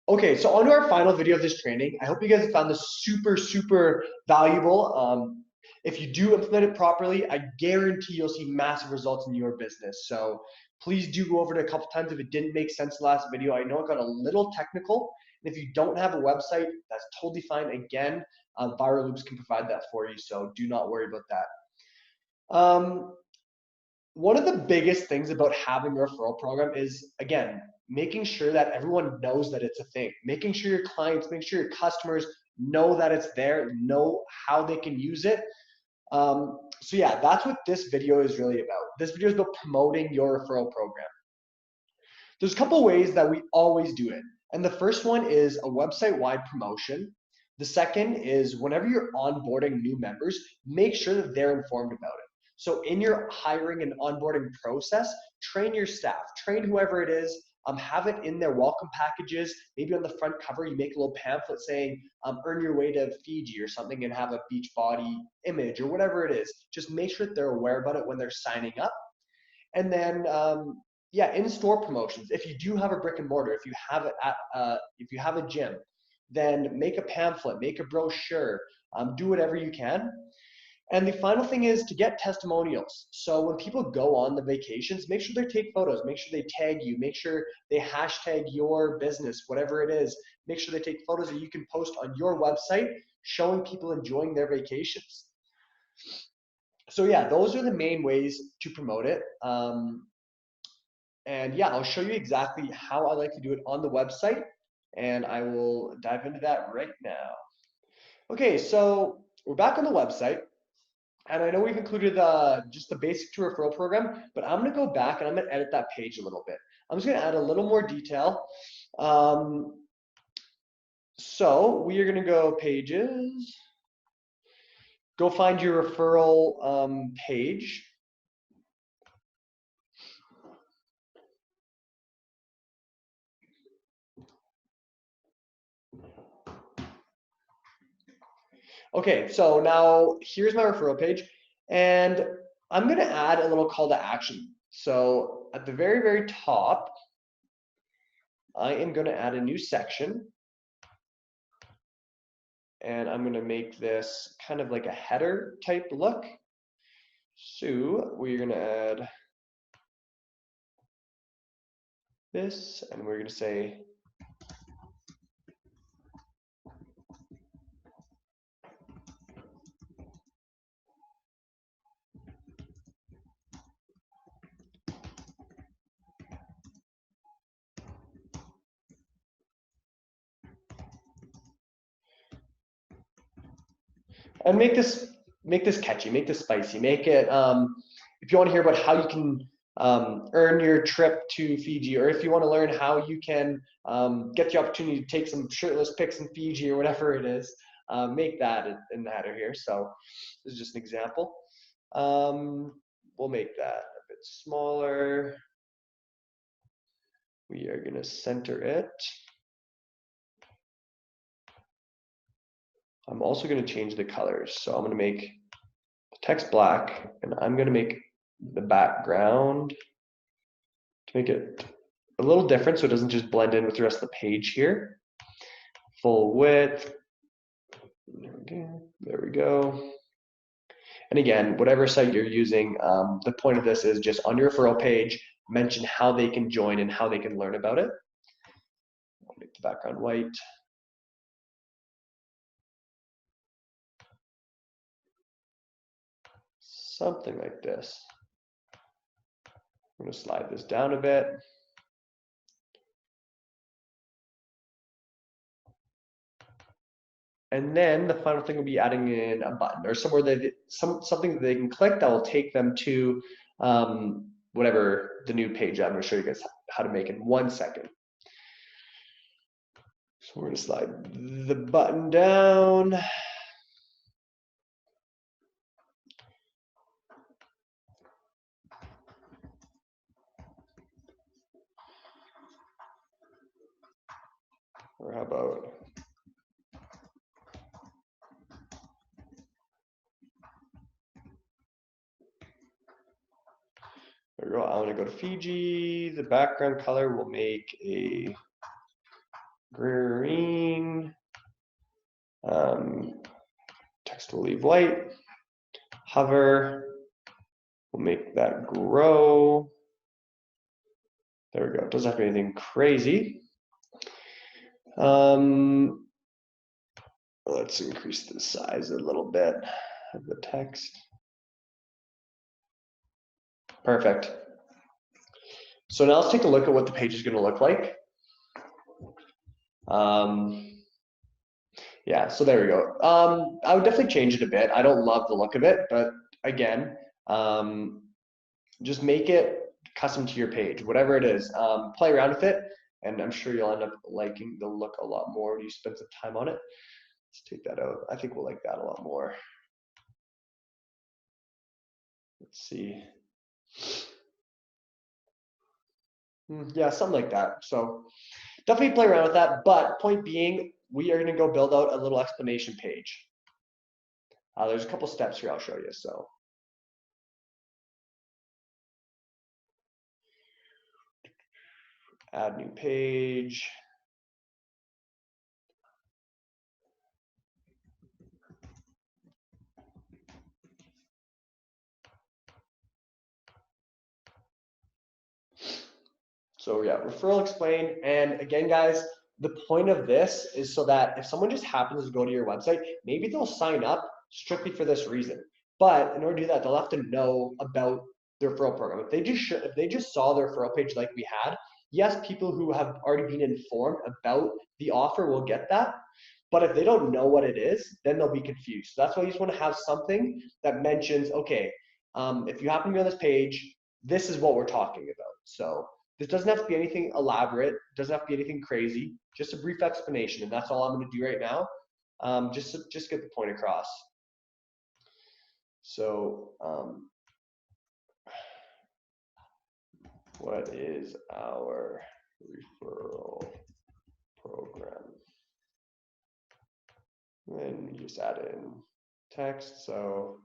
Okay, so on to our final video of this training. I hope you guys have found this super, super valuable. If you do implement it properly, I guarantee you'll see massive results in your business. So please do go over it a couple times if it didn't make sense in the last video. I know it got a little technical. And if you don't have a website, that's totally fine. Again, Viral Loops can provide that for you. So do not worry about that. One of the biggest things about having a referral program is, again, making sure that everyone knows that it's a thing, making sure your clients, make sure your customers know that it's there, know how they can use it. So yeah, that's what this video is really about. This video is about promoting your referral program. There's a couple ways that we always do it. And the first one is a website-wide promotion. The second is whenever you're onboarding new members, make sure that they're informed about it. So in your hiring and onboarding process, train your staff, train whoever it is, have it in their welcome packages. Maybe on the front cover, you make a little pamphlet saying, earn your way to Fiji or something, and have a beach body image or whatever it is. Just make sure that they're aware about it when they're signing up. And then, yeah, in-store promotions. If you do have a brick and mortar, if you have it at, if you have a gym, then make a pamphlet, make a brochure, do whatever you can. And the final thing is to get testimonials. So when people go on the vacations, make sure they take photos, make sure they tag you, make sure they hashtag your business, whatever it is. Make sure they take photos that you can post on your website showing people enjoying their vacations. So yeah, those are the main ways to promote it. And yeah, I'll show you exactly how I like to do it on the website, and I will dive into that right now. Okay, so we're back on the website. And I know we've included just the basic to referral program, but I'm gonna go back and I'm gonna edit that page a little bit. I'm just gonna add a little more detail. So we are gonna go pages, go find your referral page. Okay, so now here's my referral page, and I'm gonna add a little call to action. So at the very, very top, I am gonna add a new section, and I'm gonna make this kind of like a header type look. So we're gonna add this, and we're gonna say, and make this catchy, make this spicy, make it. If you want to hear about how you can earn your trip to Fiji, or if you want to learn how you can get the opportunity to take some shirtless pics in Fiji or whatever it is, make that in the header here. So this is just an example. We'll make that a bit smaller. We are going to center it. I'm also going to change the colors. So I'm going to make the text black, and I'm going to make the background to make it a little different so it doesn't just blend in with the rest of the page here. Full width. There we go. And again, whatever site you're using, the point of this is just on your referral page, mention how they can join and how they can learn about it. I'll make the background white. Something like this. I'm going to slide this down a bit. And then the final thing will be adding in a button or somewhere that something that they can click that will take them to whatever the new page. I'm going to show you guys how to make in 1 second. So we're going to slide the button down. Or how about there we go. I'm going to go to Fiji. The background color will make a green. Text will leave white. Hover. We'll make that grow. There we go. It doesn't have to be anything crazy. Let's increase the size a little bit of the text. Perfect. So now let's take a look at what the page is going to look like. Yeah, so there we go. I would definitely change it a bit. I don't love the look of it, but again, just make it custom to your page, whatever it is. Play around with it, and I'm sure you'll end up liking the look a lot more when you spend some time on it. Let's take that out. I think we'll like that a lot more. Let's see. Yeah, something like that. So definitely play around with that. But point being, we are going to go build out a little explanation page. There's a couple steps here I'll show you. So add new page. So yeah, referral explained. And again, guys, the point of this is so that if someone just happens to go to your website, maybe they'll sign up strictly for this reason. But in order to do that, they'll have to know about the referral program. If they just saw the referral page like we had, yes, people who have already been informed about the offer will get that. But if they don't know what it is, then they'll be confused. So that's why you just want to have something that mentions, okay, if you happen to be on this page, this is what we're talking about. So this doesn't have to be anything elaborate, doesn't have to be anything crazy, just a brief explanation, and that's all I'm going to do right now, just get the point across. So, what is our referral program? And you just add in text. So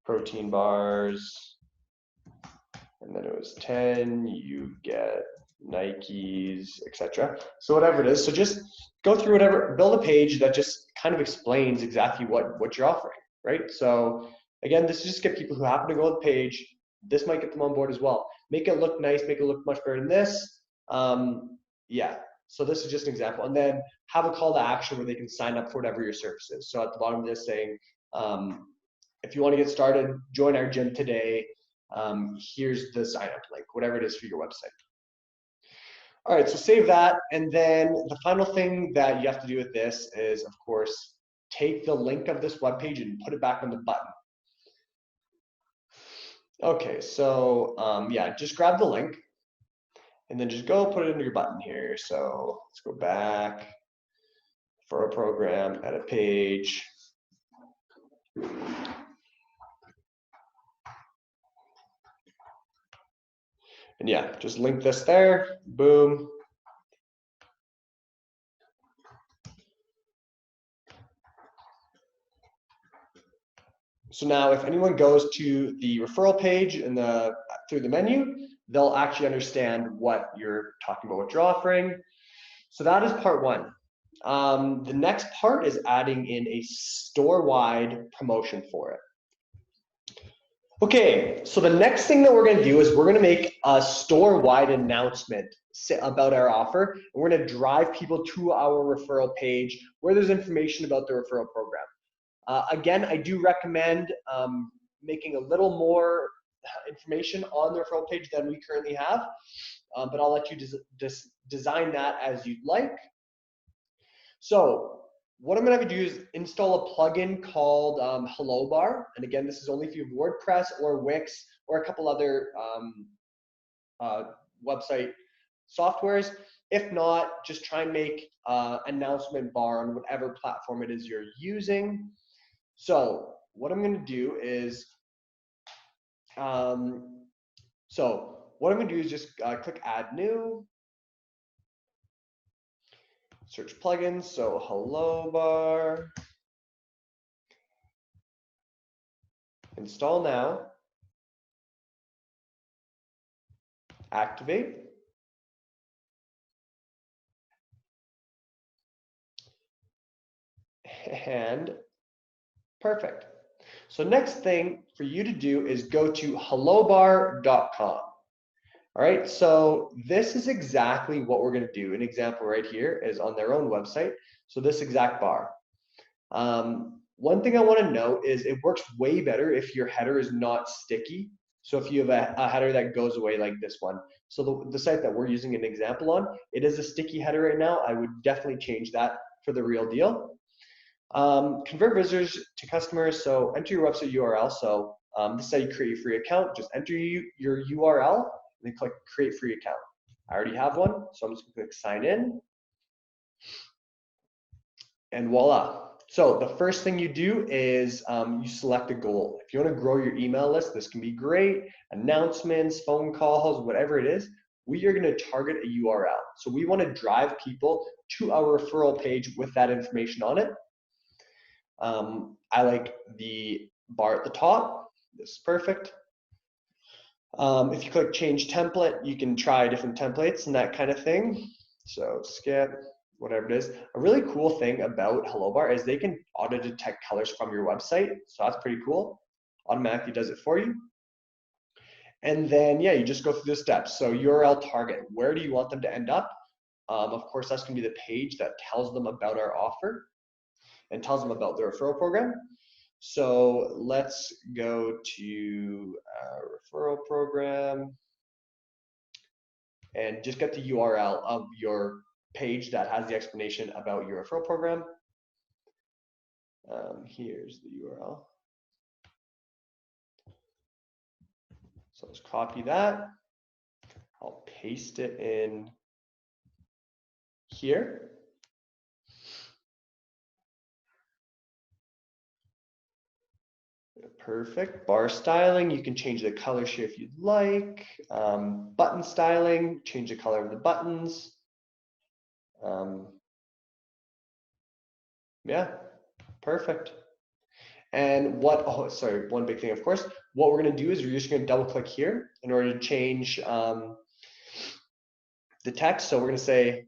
protein bars, and then it was 10, you get Nikes, etc. So whatever it is, so just go through whatever, build a page that just kind of explains exactly what you're offering, right? So again, this is just get people who happen to go on the page. This might get them on board as well. Make it look nice, make it look much better than this. Yeah, so this is just an example. And then have a call to action where they can sign up for whatever your service is. So at the bottom of this saying, if you want to get started, join our gym today. Here's the sign up link, whatever it is for your website. All right, so save that. And then the final thing that you have to do with this is, of course, take the link of this web page and put it back on the button. Okay, so yeah, just grab the link and then just go put it into your button here. So let's go back for a program, edit page. And yeah, just link this there, boom. So now if anyone goes to the referral page and through the menu, they'll actually understand what you're talking about, what you're offering. So that is part one. The next part is adding in a store-wide promotion for it. Okay, so the next thing that we're going to do is we're going to make a store-wide announcement about our offer. And we're going to drive people to our referral page where there's information about the referral program. Again, I do recommend making a little more information on the referral page than we currently have, but I'll let you design that as you'd like. So what I'm going to have to do is install a plugin called Hello Bar. And again, this is only if you have WordPress or Wix or a couple other website softwares. If not, just try and make announcement bar on whatever platform it is you're using. So what I'm going to do is, just click Add New. search plugins, so Hello Bar, install now, activate, and perfect. So next thing for you to do is go to hellobar.com. All right, so this is exactly what we're gonna do. An example right here is on their own website. So this exact bar. One thing I wanna note is it works way better if your header is not sticky. So if you have a header that goes away like this one. So the site that we're using an example on, it is a sticky header right now. I would definitely change that for the real deal. Convert visitors to customers. So enter your website URL. So this is how you create a free account. Just enter your URL and then click create free account. I already have one, so I'm just gonna click sign in. And voila. So the first thing you do is you select a goal. If you want to grow your email list, this can be great. Announcements, phone calls, whatever it is, we are going to target a URL. So we want to drive people to our referral page with that information on it. I like the bar at the top. This is perfect. If you click change template, you can try different templates and that kind of thing. So skip, whatever it is. A really cool thing about Hello Bar is they can auto detect colors from your website. So that's pretty cool. Automatically does it for you. And then, yeah, you just go through the steps. So URL target, where do you want them to end up? Of course, that's gonna be the page that tells them about our offer and tells them about the referral program. So let's go to referral program and just get the URL of your page that has the explanation about your referral program. Here's the URL. So let's copy that. I'll paste it in here. Perfect. Bar styling, you can change the color here if you'd like. Button styling, change the color of the buttons. Yeah, perfect. And one big thing, of course, what we're gonna do is we're just gonna double click here in order to change the text. So we're gonna say,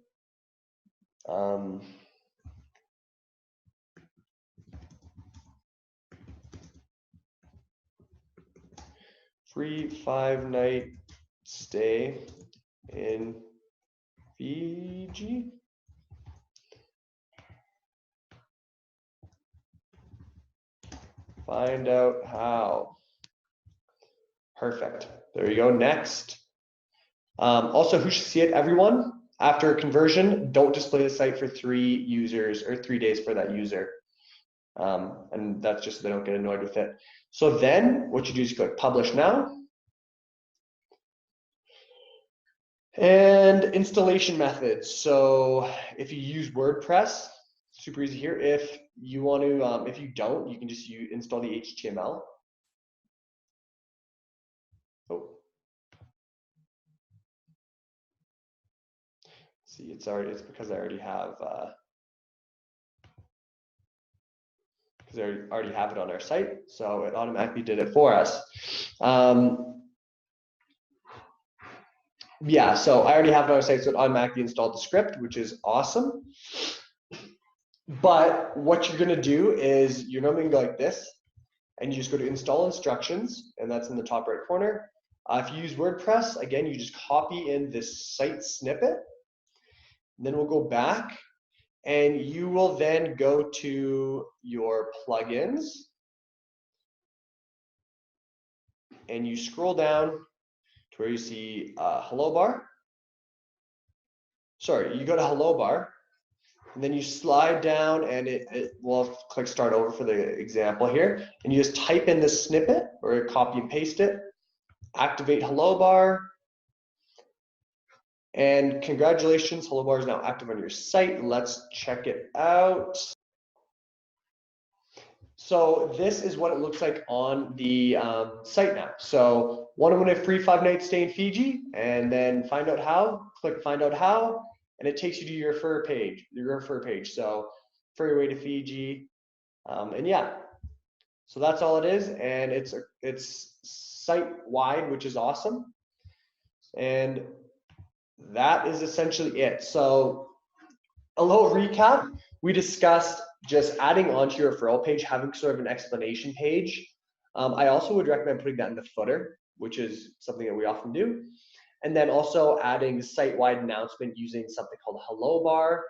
free 5-night stay in Fiji. Find out how. Perfect. There you go. Next. Also, who should see it? Everyone. After conversion, don't display the site for 3 users or 3 days for that user. And that's just so they don't get annoyed with it. So then what you do is you click publish now. And installation methods. So if you use WordPress, super easy here. If you want to, if you don't, you can just install the HTML. Oh. See, it's because I already have, because I already have it on our site. So it automatically did it for us. Yeah, so I already have it on our site, so it automatically installed the script, which is awesome. But what you're gonna do is you're normally gonna go like this, and you just go to install instructions, and that's in the top right corner. If you use WordPress, again, you just copy in this site snippet, and then we'll go back, and you will then go to your plugins, and you scroll down to where you see Hello Bar. Sorry, you go to Hello Bar, and then you slide down, and we'll click start over for the example here, and you just type in this snippet or copy and paste it, activate Hello Bar, and congratulations, Hello Bar is now active on your site. Let's check it out. So this is what it looks like on the site now. So want to win a free 5-night stay in Fiji, and then find out how, click find out how, and it takes you to your refer page. So for your way to Fiji, and yeah, so that's all it is, and it's site wide, which is awesome, and that is essentially it. So a little recap: we discussed just adding onto your referral page, having sort of an explanation page. I also would recommend putting that in the footer, which is something that we often do. And then also adding site-wide announcement using something called Hello Bar.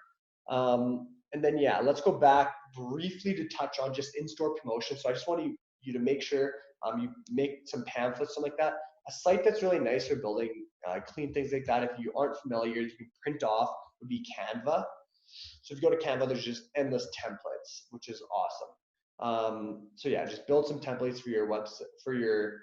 And then, yeah, let's go back briefly to touch on just in-store promotion. So I just want you to make sure you make some pamphlets, something like that. A site that's really nice for building clean things like that, if you aren't familiar, you can print off, would be Canva. So if you go to Canva, there's just endless templates, which is awesome. So yeah, just build some templates for your website, for your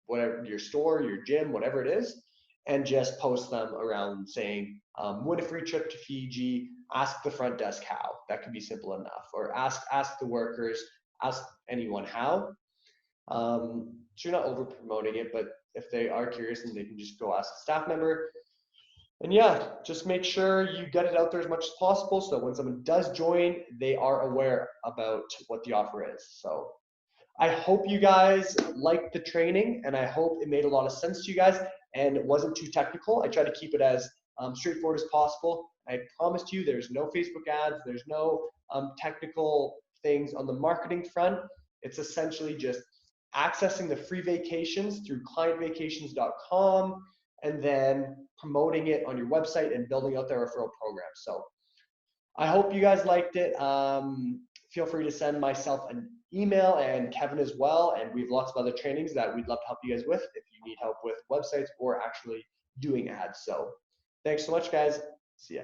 whatever, your store, your gym, whatever it is, and just post them around saying, win a free trip to Fiji, ask the front desk how. That could be simple enough. Or ask the workers, ask anyone how. So you're not over promoting it, but if they are curious, then they can just go ask a staff member. And yeah, just make sure you get it out there as much as possible so that when someone does join, they are aware about what the offer is. So I hope you guys liked the training, and I hope it made a lot of sense to you guys and it wasn't too technical. I try to keep it as straightforward as possible. I promised you there's no Facebook ads, there's no technical things on the marketing front. It's essentially just accessing the free vacations through clientvacations.com and then promoting it on your website and building out their referral program. So I hope you guys liked it. Feel free to send myself an email and Kevin as well. And we have lots of other trainings that we'd love to help you guys with if you need help with websites or actually doing ads. So thanks so much, guys. See ya.